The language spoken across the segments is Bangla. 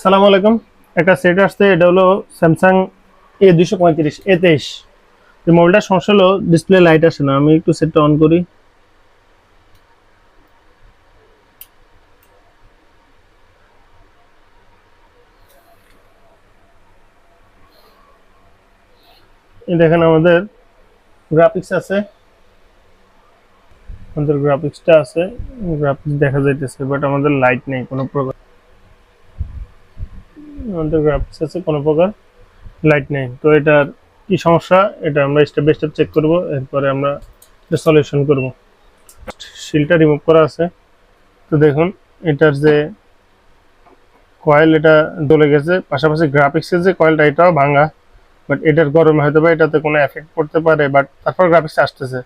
সালাম আলাইকুম। একটা সেট আসছে, এটা হলো স্যামসাং A235 A23। এই মোবাইলটার সমস্যা হলো ডিসপ্লে লাইট আসে না। আমি একটু সেটটা অন করি। এই দেখেন আমাদের গ্রাফিক্স আছে, আমাদের গ্রাফিক্সটা আছে, গ্রাফিক্স দেখা যাইতেছে, বাট আমাদের লাইট নেই কোনো প্রকার। আমাদের গ্রাফিক্স আছে, কোনো প্রকার লাইট নেই। তো এটার কি সমস্যা, এটা আমরা স্টেপ বাই স্টেপ চেক করব, এরপরে আমরা এটা সলিউশন করব। শিলটা রিমুভ করা আছে। তো দেখুন এটার যে কয়েল, এটা দলে গেছে, পাশাপাশি গ্রাফিক্সের যে কয়েলটা এটাও ভাঙা। বাট এটার গরমে হয়তো বা এটাতে কোনো এফেক্ট পড়তে পারে, বাট তারপর গ্রাফিক্স আসতেছে।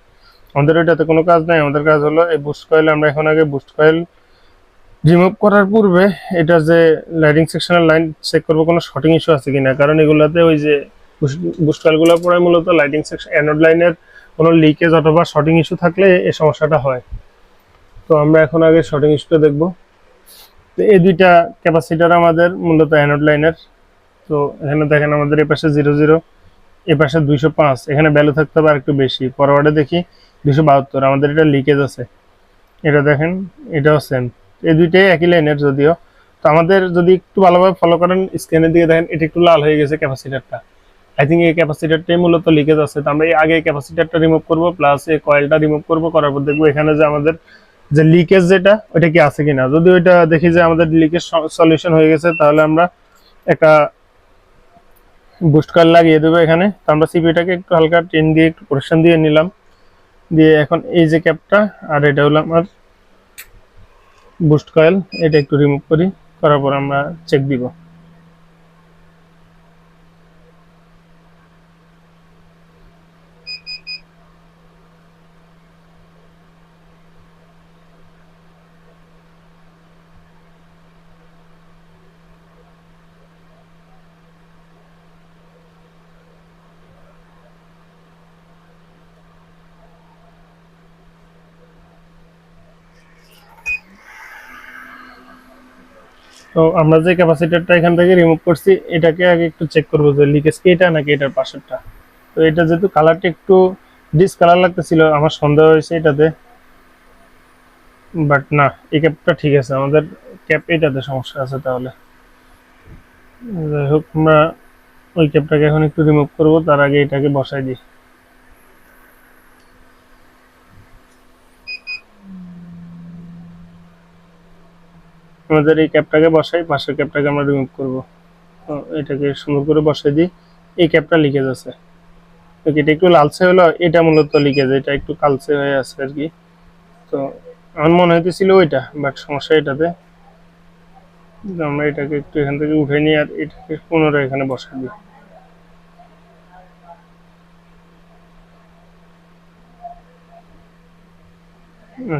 আমাদের ওইটাতে কোনো কাজ নাই। আমাদের কাজ হলো এই বুস্ট কয়েল, আমরা এখন আগে বুস্ট কয়েল রিমুভ করার পূর্বে এটা যে লাইটিং সেকশনের লাইন চেক করবো কোনো শর্টিং ইস্যু আছে কিনা, কারণ এগুলাতে ওই যে বুস্ট কয়েলগুলো পড়ে মূলত লাইটিং সেকশন অ্যানোড লাইনের কোনো লিকেজ অথবা শর্টিং ইস্যু থাকলে এই সমস্যাটা হয়। তো আমরা এখন আগে শর্টিং ইস্যুটা দেখবো। তো এই দুইটা ক্যাপাসিটার আমাদের মূলত অ্যানোড লাইনের। তো এখানে দেখেন আমাদের এই পাশে 00, এই পাশে 205, এখানে ভ্যালু থাকতে হবে আর একটু বেশি। ফরওয়ার্ডে দেখি 272, আমাদের এটা লিকেজ আছে। এটা দেখেন, এটাও সেম। এই দুইটাই একই লাইনের যদিও। তো আমাদের যদি একটু ভালোভাবে ফলো করেন, স্ক্রিনের দিকে দেখেন এটা একটু লাল হয়ে গেছে ক্যাপাসিটারটা। আই থিঙ্ক এই ক্যাপাসিটারটাই মূলত লিকেজ আছে। তো আমরা এই আগে ক্যাপাসিটারটা রিমুভ করবো, প্লাস এই কয়েলটা রিমুভ করবো, করার পর দেখবো এখানে যে আমাদের যে লিকেজ যেটা, ওইটা কি আছে কিনা। যদি ওইটা দেখি যে আমাদের লিকেজ সলিউশন হয়ে গেছে, তাহলে আমরা একটা বুস্ট কয়েল লাগিয়ে দেবো এখানে। তো আমরা সিপিইউটাকে একটু হালকা টেন দিয়ে একটু প্রোটেকশন দিয়ে নিলাম। দিয়ে এখন এই যে ক্যাপটা, আর এটা হলো আমার বুস্ট কয়েল, এটা একটু রিমুভ করি, করার পর আমরা চেক দিব। তো আমরা যে ক্যাপাসিটরটা এখান থেকে রিমুভ করছি, এটাকে আগে একটু চেক করবো যে লিকেজ কি এটা নাকি এটার পাশেরটা। তো এটা যেহেতু কালারটা একটু ডিসকালার লাগতেছিল, আমার সন্দেহ হয়েছে এটাতে, বাট না, এই ক্যাপটা ঠিক আছে। আমাদের ক্যাপ এটাতে সমস্যা আছে। তাহলে যাই হোক, আমরা ওই ক্যাপটাকে এখন একটু রিমুভ করবো, তার আগে এটাকে বসাই দিই। আমাদের এই ক্যাপটাকে বসাই, পাশের ক্যাপটাকে আমরা রিমুভ করবো। তো এটাকে সুন্দর করে বসাই দিই। এই ক্যাপটা লিকেজ আছে, এটা একটু লালচে হলো, এটা মূলত লিকেজ, এটা একটু কালচে হয়ে আছে আর কি। তো আমার মনে হইতেছিল ওইটা, বাট সমস্যা এটাতে। আমরা এটাকে একটু এখান থেকে উঠে নিই, আর এটাকে পুনরায় এখানে বসাই দিই।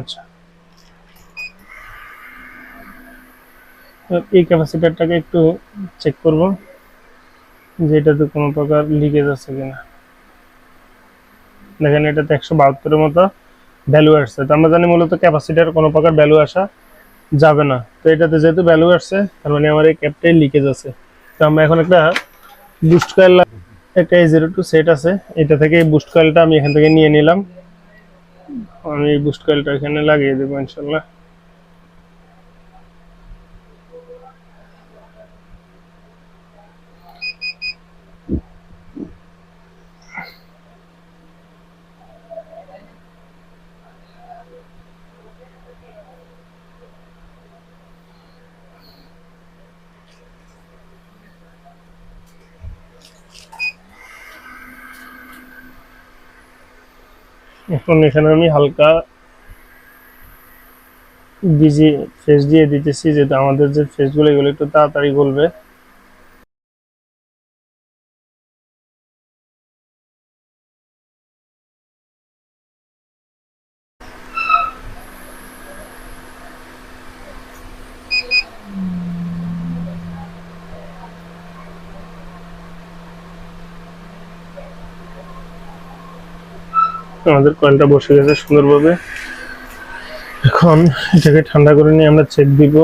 আচ্ছা, এই ক্যাপাসিটারটাকে একটু চেক করব যে এটাতে কোনো প্রকার লিকেজ আছে কিনা। দেখেন এটাতে 172-এর মতো ভ্যালু আসছে। তো আমরা জানি মূলত ক্যাপাসিটার কোনো প্রকার ভ্যালু আসা যাবে না। তো এটাতে যেহেতু ভ্যালু আসছে, তার মানে আমার এই ক্যাপটাই লিকেজ আছে। তো আমরা এখন একটা বুস্ট কয়েল, একটা A02 সেট আছে, এটা থেকে এই বুস্ট কয়েলটা আমি এখান থেকে নিয়ে নিলাম। আমি এই বুস্ট কয়েলটা এখানে লাগিয়ে দেবো ইনশাল্লাহ। এখন এখানে আমি হালকা বিজি ফেস দিয়ে দিতেছি, যেটা আমাদের যে ফেসগুলো এগুলো একটু তাড়াতাড়ি গলবে। আমাদের কয়েলটা বসে গেছে সুন্দরভাবে। এখন এটাকে ঠান্ডা করে নিয়ে আমরা চেক দিব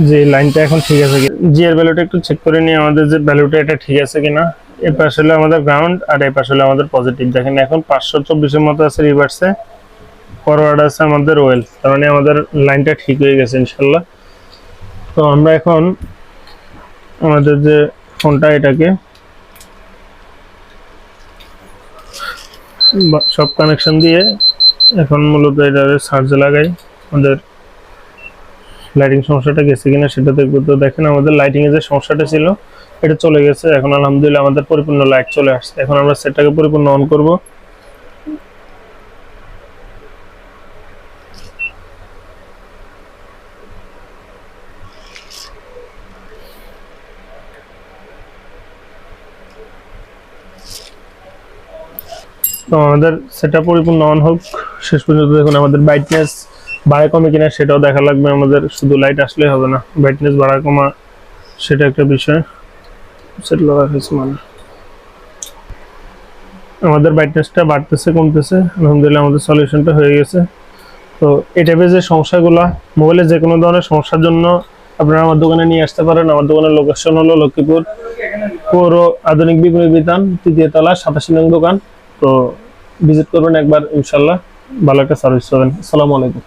যে লাইনটা এখন ঠিক আছে কি, জি এর ভ্যালুটা একটু চেক করে নিই আমাদের যে ভ্যালুটা এটা ঠিক আছে কিনা। এই পাশে হলো আমাদের গ্রাউন্ড আর এই পাশে হলো আমাদের পজিটিভ। দেখেন এখন 524 এর মতো আছে রিভার্সে, ফরওয়ার্ড আছে আমাদের ওয়েল, তার মানে আমাদের লাইনটা ঠিক হয়ে গেছে ইনশাল্লাহ। তো আমরা এখন আমাদের যে ফোনটা এটাকে সব কানেকশন দিয়ে এখন মূলত এটা চার্জে লাগাই, আমাদের লাইটিং সমস্যাটা গেছে কিনা সেটা দেখবো। তো দেখেন আমাদের লাইটিং এর যে সমস্যাটা ছিল এটা চলে গেছে, এখন আলহামদুলিল্লাহ আমাদের পরিপূর্ণ লাইট চলে আসছে। এখন আমরা সেটটাকে পরিপূর্ণ অন করব। তো আমাদের সেটা পরিপূর্ণ অন হোক, শেষ পর্যন্ত দেখুন আমাদের ব্রাইটনেস বাড়া কমে কিনা সেটাও দেখা লাগবে আমাদের, শুধু লাইট আসলেই হবে না, ব্রাইটনেস বাড়া কমা সেটা একটা বিষয়। সেট লাগা হয়েছে মানে আমাদের ব্রাইটনেসটা বাড়তেছে কমতেছে, আলহামদুলিল্লাহ আমাদের সলিউশনটা হয়ে গেছে। তো এই টাইপের যে সমস্যাগুলো মোবাইলে যে কোনো ধরনের সমস্যার জন্য আপনারা আমার দোকানে নিয়ে আসতে পারেন। আমার দোকানের লোকেশন হলো লক্ষ্মীপুর পৌর আধুনিক বিপণী বিতান ৩য় তলা ৮৭ নং দোকান। তো ভিজিট করবেন একবার, ইনশাল্লাহ ভালো একটা সার্ভিস পাবেন। আসসালামু আলাইকুম।